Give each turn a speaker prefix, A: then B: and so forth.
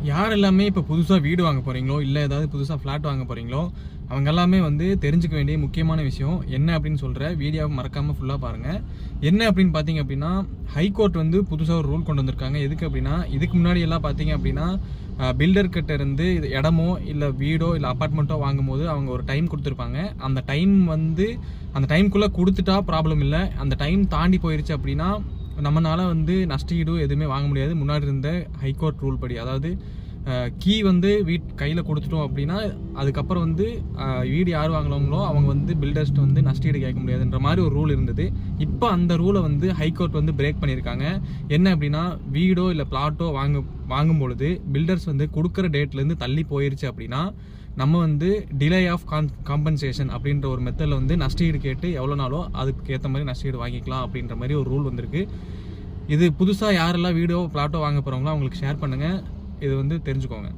A: யார் எல்லாமே இப்போ புதுசாக வீடு வாங்க போகிறீங்களோ இல்லை ஏதாவது புதுசாக ஃப்ளாட் வாங்க போகிறீங்களோ அவங்க எல்லாமே வந்து தெரிஞ்சுக்க வேண்டிய முக்கியமான விஷயம் என்ன அப்படின்னு சொல்கிற வீடியோவை மறக்காமல் ஃபுல்லாக பாருங்கள். என்ன அப்படின்னு பார்த்தீங்க அப்படின்னா, ஹைகோர்ட் வந்து புதுசாக ஒரு ரூல் கொண்டு வந்திருக்காங்க. எதுக்கு அப்படின்னா, இதுக்கு முன்னாடி எல்லாம் பார்த்தீங்க அப்படின்னா பில்டர்கிட்ட இருந்து இது இடமோ இல்லை வீடோ இல்லை அப்பார்ட்மெண்ட்டோ வாங்கும்போது அவங்க ஒரு டைம் கொடுத்துருப்பாங்க. அந்த டைம் வந்து அந்த டைம்குள்ளே கொடுத்துட்டா ப்ராப்ளம் இல்லை. அந்த டைம் தாண்டி போயிடுச்சு அப்படின்னா நம்மளால வந்து நஷ்டஈடு எதுவுமே வாங்க முடியாது. முன்னாடி இருந்த ஹைகோர்ட் ரூல் படி, அதாவது கீ வந்து கையில் கொடுத்துட்டோம் அப்படின்னா அதுக்கப்புறம் வந்து வீடு யார் வாங்கினவங்களோ அவங்க வந்து பில்டர்ஸ்ட்டு வந்து நஷ்டஈடு கேட்க முடியாதுன்ற மாதிரி ஒரு ரூல் இருந்தது. இப்போ அந்த ரூலை வந்து ஹைகோர்ட் வந்து பிரேக் பண்ணியிருக்காங்க. என்ன அப்படின்னா, வீடோ இல்லை பிளாட்டோ வாங்கும் பொழுது பில்டர்ஸ் வந்து கொடுக்குற டேட்லேருந்து தள்ளி போயிருச்சு அப்படின்னா நம்ம வந்து டிலே ஆஃப் காம்பன்சேஷன் அப்படின்ற ஒரு மெத்தடில் வந்து நஷ்டஈடு கேட்டு எவ்வளோ நாளோ அதுக்கு ஏற்ற மாதிரி நஷ்டஈடு வாங்கிக்கலாம் அப்படின்ற மாதிரி ஒரு ரூல் வந்திருக்கு. இது புதுசாக யாரெல்லாம் வீடோ பிளாட்டோ வாங்க போகிறாங்களோ அவங்களுக்கு ஷேர் பண்ணுங்கள். இது வந்து தெரிஞ்சுக்கோங்க.